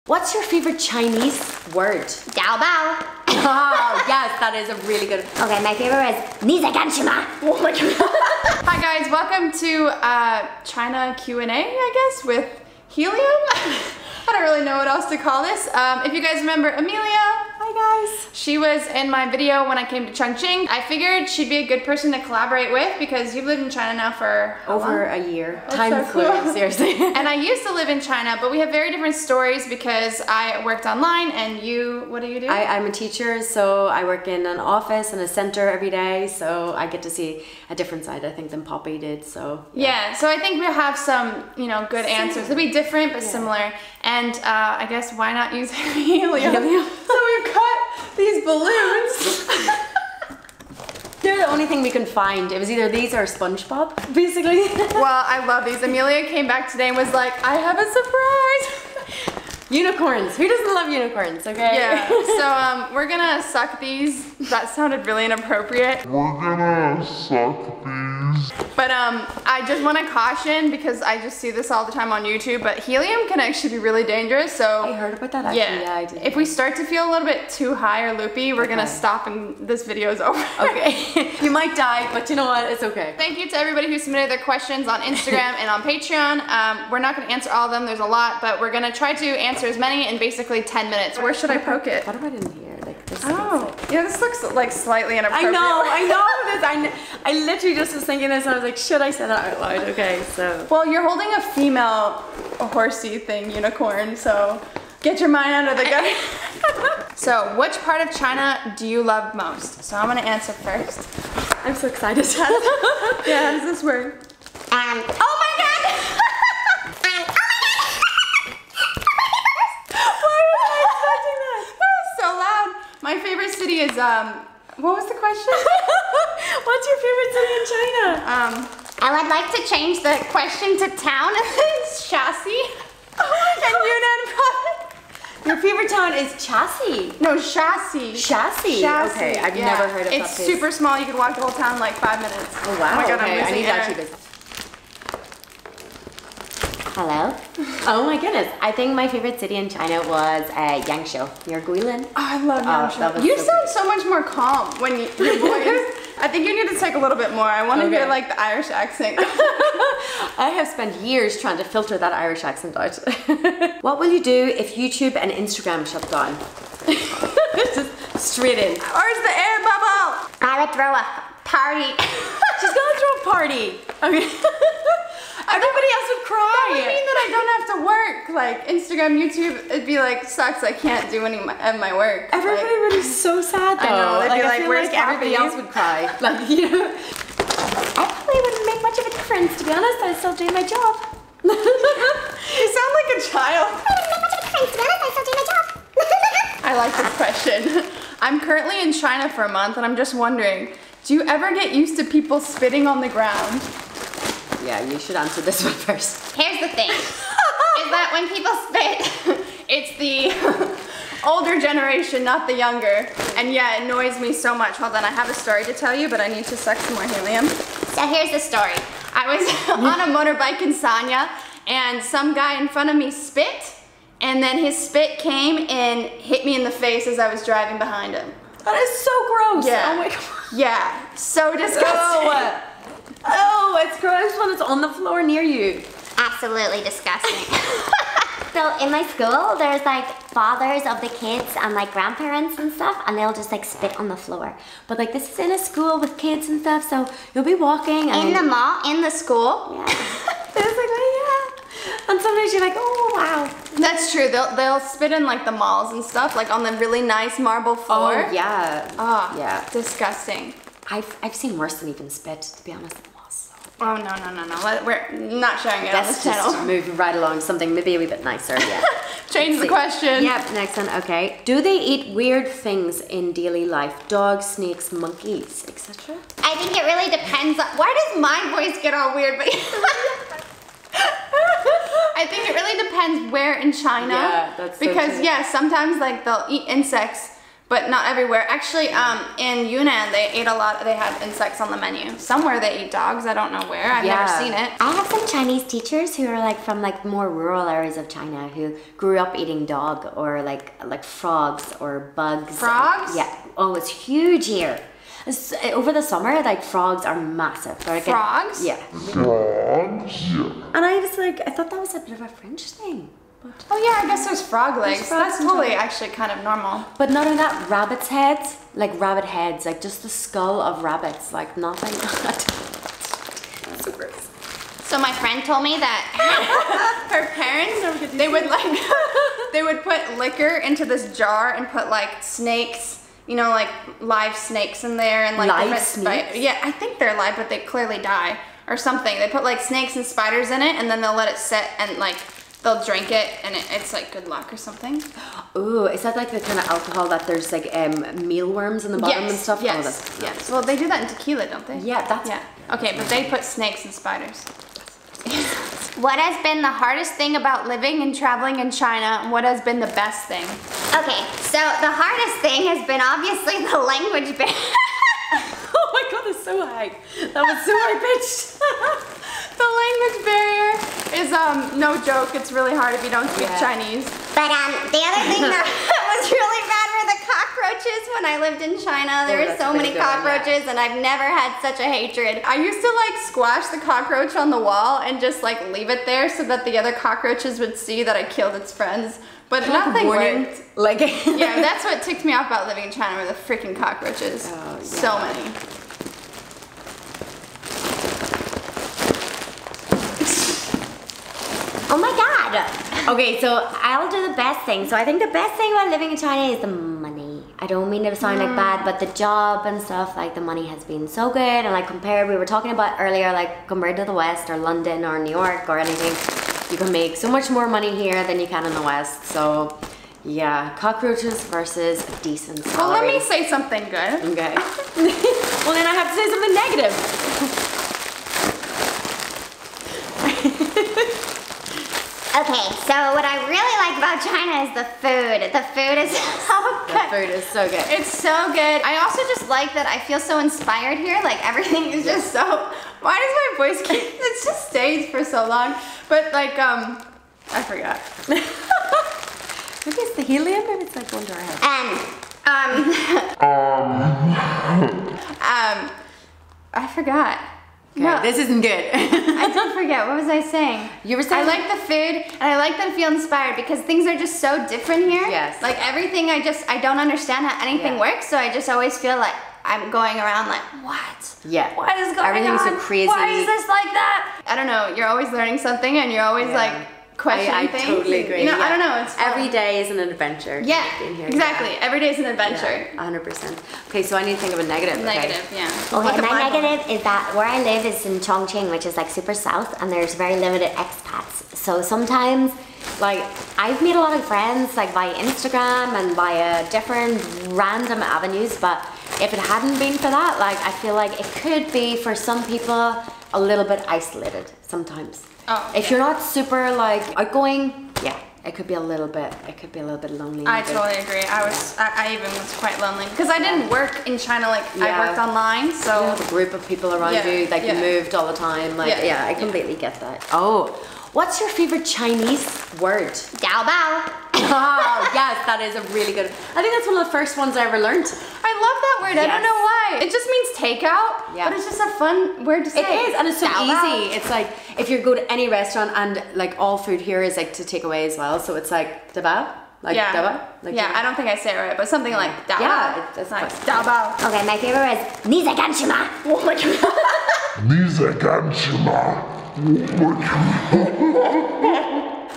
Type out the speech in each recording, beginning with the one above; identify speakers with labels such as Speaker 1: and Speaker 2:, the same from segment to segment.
Speaker 1: What's your favorite Chinese word?
Speaker 2: Dao bao.
Speaker 1: Oh, yes, that is a really good.
Speaker 2: Okay, my favorite is 你在干什么?
Speaker 1: Oh my god.
Speaker 3: Hi guys, welcome to China Q&A, I guess, with Helium. I don't really know what else to call this. If you guys remember Amelia, hi guys. She was in my video when I came to Chongqing. I figured she'd be a good person to collaborate with because you've lived in China now for
Speaker 1: over a year.
Speaker 3: Time
Speaker 1: flew,
Speaker 3: cool.
Speaker 1: Seriously.
Speaker 3: And I used to live in China, but we have very different stories because I worked online and you, what do you do?
Speaker 1: I'm a teacher, so I work in an office and a center every day, so I get to see a different side, I think, than Poppy did, so.
Speaker 3: Yeah, so I think we'll have some, you know, good answers. They'll be different, but similar. And I guess why not use helium? So we've got these balloons.
Speaker 1: They're the only thing we can find. It was either these or SpongeBob, basically.
Speaker 3: Well, I love these. Amelia came back today and was like, I have a surprise.
Speaker 1: Unicorns. Who doesn't love unicorns, okay?
Speaker 3: Yeah, so we're gonna suck these. That sounded really inappropriate.
Speaker 4: We're gonna suck these.
Speaker 3: But I just want to caution because I just see this all the time on YouTube, but helium can actually be really dangerous, so.
Speaker 1: I heard about that actually, yeah I did.
Speaker 3: If we start to feel a little bit too high or loopy, we're gonna stop and this video is over.
Speaker 1: Okay, you might die, but you know what, it's okay.
Speaker 3: Thank you to everybody who submitted their questions on Instagram and on Patreon. We're not gonna answer all of them, there's a lot, but we're gonna try to answer as many in basically 10 minutes. Where should I poke it?
Speaker 1: What about in here? Like this.
Speaker 3: Oh, yeah, this looks like slightly inappropriate.
Speaker 1: I know this. I literally just was thinking this and I was like, should I say that out loud? Okay, so.
Speaker 3: Well, you're holding a female horsey thing, unicorn, so get your mind out of the gutter. So, which part of China do you love most? So I'm gonna answer first.
Speaker 1: I'm so excited.
Speaker 3: Yeah, how does this work?
Speaker 2: Oh my god!
Speaker 3: My favorite city is, what was the question?
Speaker 1: What's your favorite city in China?
Speaker 2: I would like to change the question to town and it's Chassis.
Speaker 3: And Yunnan province.
Speaker 1: Your favorite town is Chassis.
Speaker 3: No, Chassis.
Speaker 1: Chassis? Okay, I've never heard of that place.
Speaker 3: It's super small, you could walk the whole town in like 5 minutes.
Speaker 1: Oh wow,
Speaker 3: oh my god,
Speaker 1: okay, I need to actually visit. Hello? Oh my goodness. I think my favorite city in China was Yangshuo, near Guilin.
Speaker 3: Oh, I love Yangshuo. You sound so much more calm when your voice. I think you need to take a little bit more. I want to hear like the Irish accent.
Speaker 1: I have spent years trying to filter that Irish accent out. What will you do if YouTube and Instagram shut down? Just straight in.
Speaker 3: Where's the air bubble?
Speaker 2: I would throw a party.
Speaker 1: She's gonna throw a party. Okay. Everybody else would cry.
Speaker 3: That would mean that I don't have to work. Like Instagram, YouTube, it'd be like, sucks, I can't do any of my work.
Speaker 1: Everybody would be so sad though.
Speaker 3: I know, they'd be like, where's
Speaker 1: everybody else would cry. Like, you know. I probably wouldn't make much of a difference, to be honest. I still do my job.
Speaker 3: You sound like a child.
Speaker 2: I wouldn't make much of a difference, to be honest. I still do my job.
Speaker 3: I like this question. I'm currently in China for a month and I'm just wondering, do you ever get used to people spitting on the ground?
Speaker 1: Yeah, you should answer this one first.
Speaker 2: Here's the thing, is that when people spit,
Speaker 3: it's the older generation, not the younger. And yeah, it annoys me so much. Hold on, I have a story to tell you, but I need to suck some more helium.
Speaker 2: So here's the story.
Speaker 3: I was on a motorbike in Sanya, and some guy in front of me spit, and then his spit came and hit me in the face as I was driving behind him.
Speaker 1: That is so gross.
Speaker 3: Yeah.
Speaker 1: Oh my god.
Speaker 3: Yeah, so disgusting.
Speaker 1: Oh, it's gross when it's on the floor near you.
Speaker 2: Absolutely disgusting. So in my school, there's like fathers of the kids and like grandparents and stuff, and they'll just like spit on the floor. But like this is in a school with kids and stuff, so you'll be walking and
Speaker 3: in the mall, in the school.
Speaker 2: Yeah.
Speaker 1: It's like, oh, yeah. And sometimes you're like, oh wow.
Speaker 3: That's true. They'll spit in like the malls and stuff, like on the really nice marble floor.
Speaker 1: Oh yeah.
Speaker 3: Oh
Speaker 1: yeah.
Speaker 3: Disgusting.
Speaker 1: I've seen worse than even spit, to be honest.
Speaker 3: Oh no. We're not showing it on this channel.
Speaker 1: Just move right along, something maybe a wee bit nicer, yeah.
Speaker 3: Change the question.
Speaker 1: Yep, next one, okay. Do they eat weird things in daily life? Dogs, snakes, monkeys, etc.?
Speaker 2: I think it really depends on, why does my voice get all weird? But
Speaker 3: I think it really depends where in China.
Speaker 1: Yeah, that's so
Speaker 3: because
Speaker 1: true.
Speaker 3: yeah, sometimes like they'll eat insects, but not everywhere. Actually, in Yunnan, they ate a lot. They had insects on the menu. Somewhere they eat dogs. I don't know where. I've never seen it.
Speaker 2: I have some Chinese teachers who are like from like more rural areas of China who grew up eating dog or like frogs or bugs.
Speaker 3: Frogs?
Speaker 2: Yeah. Oh, it's huge here. Over the summer, like frogs are massive. They're like
Speaker 3: Frogs?
Speaker 2: Yeah.
Speaker 4: Frogs? Yeah.
Speaker 2: And I was like, I thought that was a bit of a French thing. But
Speaker 3: Oh yeah, I guess there's frog legs.
Speaker 2: frogs
Speaker 3: That's
Speaker 2: in
Speaker 3: totally
Speaker 2: China.
Speaker 3: actually kind of normal.
Speaker 2: But not only that, rabbits' heads, like rabbit heads, like just the skull of rabbits, like nothing. Super.
Speaker 3: So my friend told me that her parents, they would like, they would put liquor into this jar and put like snakes, you know, like live snakes in there and like
Speaker 2: Live
Speaker 3: different
Speaker 2: snakes?
Speaker 3: Yeah, I think they're live, but they clearly die or something. They put like snakes and spiders in it, and then they'll let it sit and like they'll drink it, and it's like good luck or something.
Speaker 2: Ooh, is that like the kind of alcohol that there's like mealworms in the bottom and stuff?
Speaker 3: Yes.
Speaker 2: Oh, that's
Speaker 3: Yes. Well, they do that in tequila, don't they?
Speaker 2: Yeah, that's
Speaker 3: Yeah. Okay, but they put snakes and spiders. What has been the hardest thing about living and traveling in China? And what has been the best thing?
Speaker 2: Okay, so the hardest thing has been obviously the language barrier.
Speaker 1: Oh my god, that's so high. That was so high pitched.
Speaker 3: The language barrier is no joke. It's really hard if you don't speak Chinese.
Speaker 2: But the other thing that was really bad were the cockroaches when I lived in China. There were
Speaker 1: that's
Speaker 2: so
Speaker 1: a
Speaker 2: many
Speaker 1: pretty good one, yeah.
Speaker 2: cockroaches and I've never had such a hatred.
Speaker 3: I used to like squash the cockroach on the wall and just like leave it there so that the other cockroaches would see that I killed its friends. But nothing worked.
Speaker 1: Like
Speaker 3: Yeah, that's what ticked me off about living in China were the freaking cockroaches.
Speaker 1: Oh, yeah.
Speaker 3: So many.
Speaker 2: Oh my god! Okay, so I'll do the best thing. So I think the best thing about living in China is the money. I don't mean to sound like bad, but the job and stuff, like the money has been so good. And like compared, we were talking about earlier, like compared to the West or London or New York or anything, you can make so much more money here than you can in the West. So yeah, cockroaches versus a decent salary.
Speaker 3: Well, let me say something good.
Speaker 1: Okay. Well, then I have to say something negative.
Speaker 2: Okay, so what I really like about China is the food. The food is so
Speaker 1: The
Speaker 2: good.
Speaker 1: food is so good.
Speaker 3: It's so good. I also just like that I feel so inspired here. Like everything is just so. Why does my voice keep? It just stays for so long. But like I forgot.
Speaker 1: Maybe it's the helium, maybe it's like under our head.
Speaker 3: I forgot.
Speaker 1: Okay,
Speaker 3: No,
Speaker 1: this isn't good.
Speaker 3: I did forget. What was I saying?
Speaker 1: You were saying
Speaker 3: I like the food and I like them feel inspired because things are just so different here.
Speaker 1: Yes.
Speaker 3: Like everything, I don't understand how anything works, so I just always feel like I'm going around like, what?
Speaker 1: Yeah.
Speaker 3: What is going
Speaker 1: Everything's
Speaker 3: on?
Speaker 1: so crazy.
Speaker 3: Why is this like that? I don't know. You're always learning something and you're always like questioning
Speaker 1: I
Speaker 3: things.
Speaker 1: totally agree.
Speaker 3: You know,
Speaker 1: yeah.
Speaker 3: I don't know. It's fun.
Speaker 1: Every day is an adventure.
Speaker 3: Yeah,
Speaker 1: being here.
Speaker 3: exactly. Every day is an adventure.
Speaker 1: Yeah, 100%. Okay, so I need to think of a negative.
Speaker 3: Negative, yeah.
Speaker 2: Okay,
Speaker 3: Look at
Speaker 2: my
Speaker 3: Bible.
Speaker 2: negative is that where I live is in Chongqing, which is like super south, and there's very limited expats. So sometimes, like, I've made a lot of friends, like via Instagram and via different random avenues, but if it hadn't been for that, like, I feel like it could be for some people a little bit isolated sometimes.
Speaker 3: Oh,
Speaker 1: if you're not super like outgoing, yeah, it could be a little bit lonely.
Speaker 3: I
Speaker 1: maybe.
Speaker 3: totally agree. I even was quite lonely because I didn't work in China. Like I
Speaker 1: Yeah.
Speaker 3: worked online,
Speaker 1: You
Speaker 3: so
Speaker 1: have a group of people around
Speaker 3: Yeah,
Speaker 1: you, like
Speaker 3: yeah.
Speaker 1: you moved all the time. Like,
Speaker 3: Yeah,
Speaker 1: yeah, I completely get that. Oh, what's your favorite Chinese word?
Speaker 2: Dao bao.
Speaker 1: Oh, yes, that is a really good. I think that's one of the first ones I ever learned.
Speaker 3: I love that word. I don't
Speaker 1: Yes.
Speaker 3: know why. It just means takeout,
Speaker 1: Yeah.
Speaker 3: but it's just a fun word to say.
Speaker 1: It is, and it's so
Speaker 3: Dao bao.
Speaker 1: easy. It's like if you go to any restaurant and like all food here is like to take away as well. So it's like da bao, like
Speaker 3: Yeah.
Speaker 1: da bao, like
Speaker 3: Yeah, I don't think I say it right, but something like dao bao.
Speaker 1: Yeah, that's
Speaker 3: nice.
Speaker 1: fine.
Speaker 3: Dao bao.
Speaker 2: Okay, my favorite is Ni zai gan shi ma?
Speaker 3: Oh my god.
Speaker 4: Diese ganze Mal.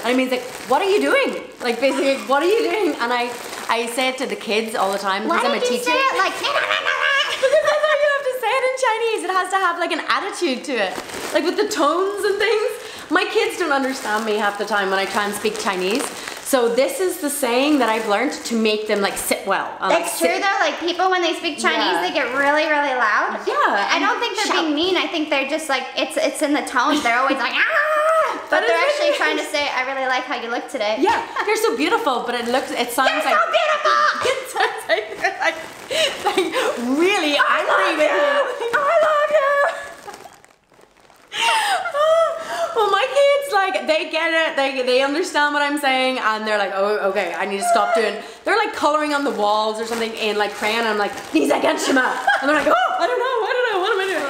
Speaker 1: And it means like, what are you doing? Like basically, what are you doing? And I say it to the kids all the time
Speaker 2: Why
Speaker 1: because I'm a
Speaker 2: did you
Speaker 1: teacher.
Speaker 2: say it like
Speaker 1: Because that's how you have to say it in Chinese. It has to have like an attitude to it. Like with the tones and things. My kids don't understand me half the time when I try and speak Chinese. So this is the saying that I've learned to make them like sit well. And, like,
Speaker 2: It's true
Speaker 1: sit-
Speaker 2: though, like people when they speak Chinese,
Speaker 1: Yeah.
Speaker 2: they get really, really loud.
Speaker 1: Yeah,
Speaker 2: I don't
Speaker 1: and
Speaker 2: think they're
Speaker 1: shout.
Speaker 2: being mean. I think they're just like, it's in the tones. They're always like, ah! But
Speaker 1: That is
Speaker 2: they're
Speaker 1: what
Speaker 2: actually
Speaker 1: it
Speaker 2: trying to
Speaker 1: is.
Speaker 2: say, I really like how you look today.
Speaker 1: Yeah, you're so beautiful, but it sounds
Speaker 2: You're
Speaker 1: like
Speaker 2: so beautiful!
Speaker 1: it sounds like like really angry with him.
Speaker 3: I love you.
Speaker 1: Well, my kids, like, they get it, they understand what I'm saying, and they're like, oh, okay, I need to stop doing, they're like coloring on the walls or something in like crayon, and I'm like, Nizagachima, and they're like, oh, I don't know, what am I doing?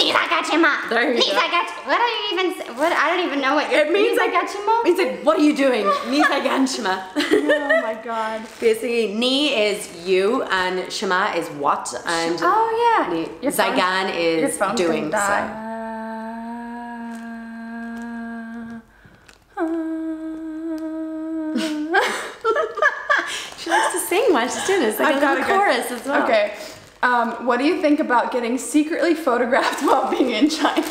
Speaker 2: Nizagachima.
Speaker 1: There you go.
Speaker 2: What do you even say? What? I don't even know what
Speaker 1: It means like,
Speaker 2: Nizagachima?
Speaker 1: it means like, what are you doing? Nizagachima.
Speaker 3: Oh my god.
Speaker 1: Basically, ni is you, and shima is what, and
Speaker 3: Oh yeah. Your phone-
Speaker 1: zaigan
Speaker 3: your
Speaker 1: is
Speaker 3: phone's
Speaker 1: doing.
Speaker 3: gonna die.
Speaker 1: So. She likes to sing while she's doing it. It's like a little chorus as well.
Speaker 3: Okay. What do you think about getting secretly photographed while being in China?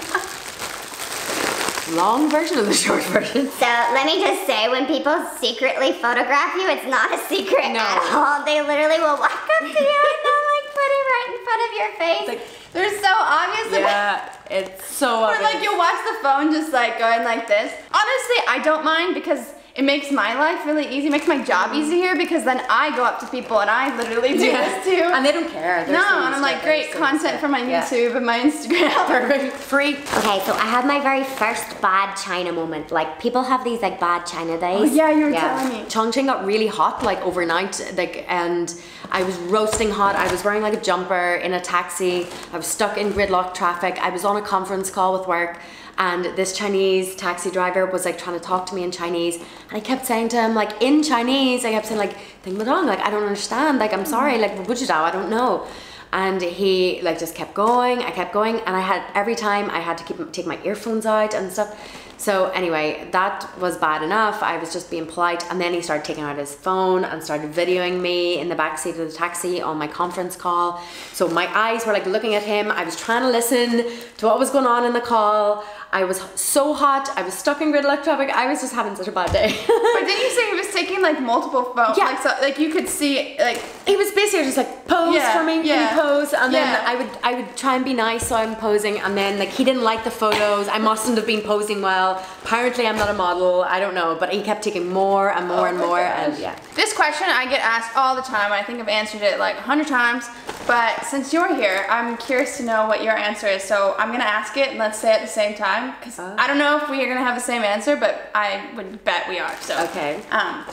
Speaker 1: Long version of the short version.
Speaker 2: So let me just say, when people secretly photograph you, it's not a secret at all. They literally will walk up to you and they'll like put it right in front of your face.
Speaker 1: Like,
Speaker 3: They're so obvious.
Speaker 1: yeah, it's so
Speaker 3: Or
Speaker 1: obvious.
Speaker 3: like you'll watch the phone just like going like this. Honestly, I don't mind because it makes my life really easy. It makes my job easier because then I go up to people and I literally do this too.
Speaker 1: And they don't care. They're
Speaker 3: No,
Speaker 1: so
Speaker 3: and
Speaker 1: used
Speaker 3: I'm
Speaker 1: to
Speaker 3: like,
Speaker 1: it.
Speaker 3: great
Speaker 1: They're so used to
Speaker 3: content
Speaker 1: it.
Speaker 3: for my YouTube and my Instagram.
Speaker 1: Perfect. Free.
Speaker 2: Okay, so I had my very first bad China moment. Like, people have these like bad China days.
Speaker 3: Oh yeah, you were telling me.
Speaker 1: Chongqing got really hot like overnight, like, and I was roasting hot. I was wearing like a jumper in a taxi. I was stuck in gridlock traffic. I was on a conference call with work, and this Chinese taxi driver was like trying to talk to me in Chinese, and I kept saying to him like in Chinese, I kept saying like Ding Dong, like I don't understand, like I'm sorry, like I don't know. And he like just kept going, I kept going, and I had every time I had to take my earphones out and stuff. So anyway, that was bad enough. I was just being polite, and then he started taking out his phone and started videoing me in the backseat of the taxi on my conference call. So my eyes were like looking at him. I was trying to listen to what was going on in the call. I was so hot. I was stuck in gridlock traffic. I was just having such a bad day.
Speaker 3: But didn't you say he was taking like multiple phones?
Speaker 1: Yeah.
Speaker 3: Like, so, like you could see like.
Speaker 1: He was basically just like pose for me, can you pose? And then I would try and be nice, so I'm posing, and then like he didn't like the photos. I mustn't have been posing well. Apparently I'm not a model, I don't know, but he kept taking more and more and more, and yeah.
Speaker 3: This question I get asked all the time. I think I've answered it like 100 times, but since you're here, I'm curious to know what your answer is. So I'm gonna ask it and let's say it at the same time, because I don't know if we are gonna have the same answer, but I would bet we are. So
Speaker 1: Okay.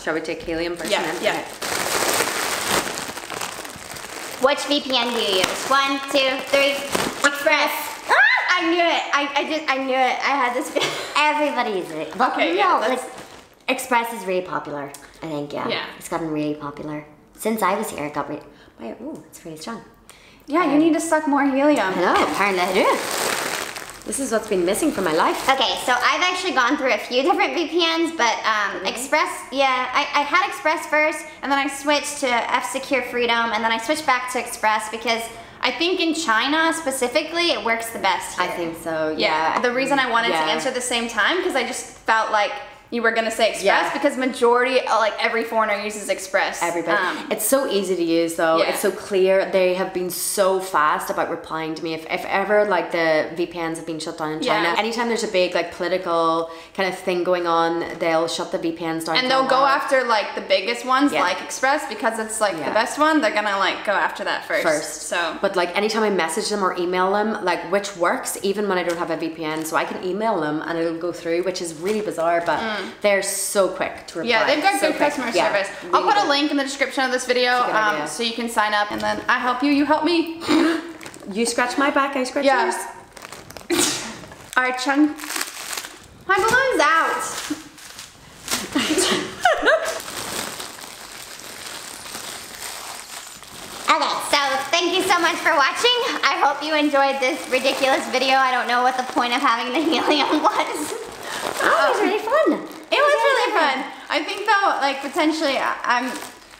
Speaker 1: Shall we take Helium first?
Speaker 3: Yeah,
Speaker 1: then?
Speaker 3: yeah.
Speaker 1: Okay.
Speaker 2: Which VPN do you use? 1, 2, 3. Express.
Speaker 3: I knew it. I knew it. I had this.
Speaker 2: Everybody uses it.
Speaker 3: Okay, yeah,
Speaker 2: No,
Speaker 3: let's-
Speaker 2: like, Express is really popular. I think, yeah.
Speaker 3: Yeah.
Speaker 2: It's gotten really popular. Since I was here, it got really. Oh, it's really strong.
Speaker 3: Yeah, you need to suck more helium.
Speaker 2: Hello, apparently I do.
Speaker 1: This is what's been missing from my life.
Speaker 2: Okay, so I've actually gone through a few different VPNs, but Express, yeah, I had Express first,
Speaker 3: And then I switched to F-Secure Freedom, and then I switched back to Express because I think in China specifically, it works the best here.
Speaker 1: I think so,
Speaker 3: Yeah, the reason I wanted to
Speaker 1: Yeah.
Speaker 3: answer at the same time, because I just felt like you were gonna say Express,
Speaker 1: Yeah.
Speaker 3: because majority, like every foreigner uses Express.
Speaker 1: Everybody. It's so easy to use though.
Speaker 3: Yeah.
Speaker 1: It's so clear. They have been so fast about replying to me. If ever like the VPNs have been shut down in China,
Speaker 3: Yeah.
Speaker 1: anytime there's a big like political kind of thing going on, they'll shut the VPNs down.
Speaker 3: And
Speaker 1: for
Speaker 3: they'll
Speaker 1: a
Speaker 3: go
Speaker 1: while.
Speaker 3: after like the biggest ones,
Speaker 1: Yeah.
Speaker 3: like Express, because it's like
Speaker 1: Yeah.
Speaker 3: the best one. They're gonna like go after that first. So,
Speaker 1: But like anytime I message them or email them, like which works even when I don't have a VPN, so I can email them and it'll go through, which is really bizarre, but they're so quick to reply.
Speaker 3: yeah, they've got
Speaker 1: So
Speaker 3: good
Speaker 1: quick.
Speaker 3: customer
Speaker 1: Yeah,
Speaker 3: service. I'll
Speaker 1: really
Speaker 3: put a
Speaker 1: good.
Speaker 3: link in the description of this video
Speaker 1: That's a good idea.
Speaker 3: so you can sign up, and then I help you, you help me.
Speaker 1: You scratch my back, I scratch
Speaker 3: Yeah.
Speaker 1: yours.
Speaker 3: All right, Chung. My balloon's out.
Speaker 2: Okay, so thank you so much for watching. I hope you enjoyed this ridiculous video. I don't know what the point of having the helium was. Oh, it was really fun.
Speaker 3: It was really fun. I think though, like potentially I'm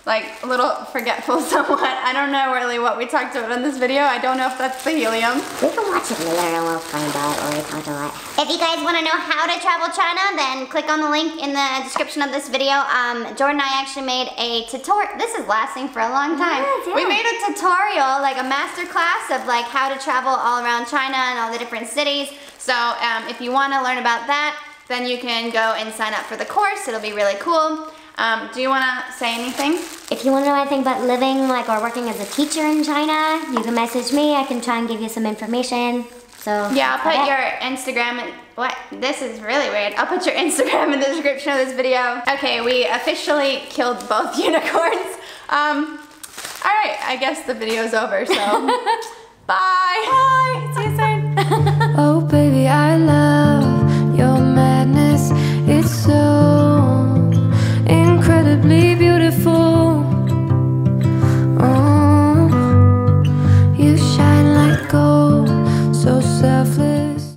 Speaker 3: like a little forgetful somewhat. I don't know really what we talked about in this video. I don't know if that's the helium.
Speaker 2: We can watch it later and we'll find out or we talk a lot. If you guys want to know how to travel China, then click on the link in the description of this video. Jordan and I actually made a tutorial. This is lasting for a long time. Yes, yeah.
Speaker 3: We made a tutorial, like a master class of like how to travel all around China and all the different cities. So if you want to learn about that, then you can go and sign up for the course. It'll be really cool. Do you want to say anything?
Speaker 2: If you want to know anything about living like or working as a teacher in China, you can message me. I can try and give you some information. So
Speaker 3: yeah, I'll put your Instagram in, what? This is really weird. I'll put your Instagram in the description of this video. Okay, we officially killed both unicorns. All right, I guess the video's over, so.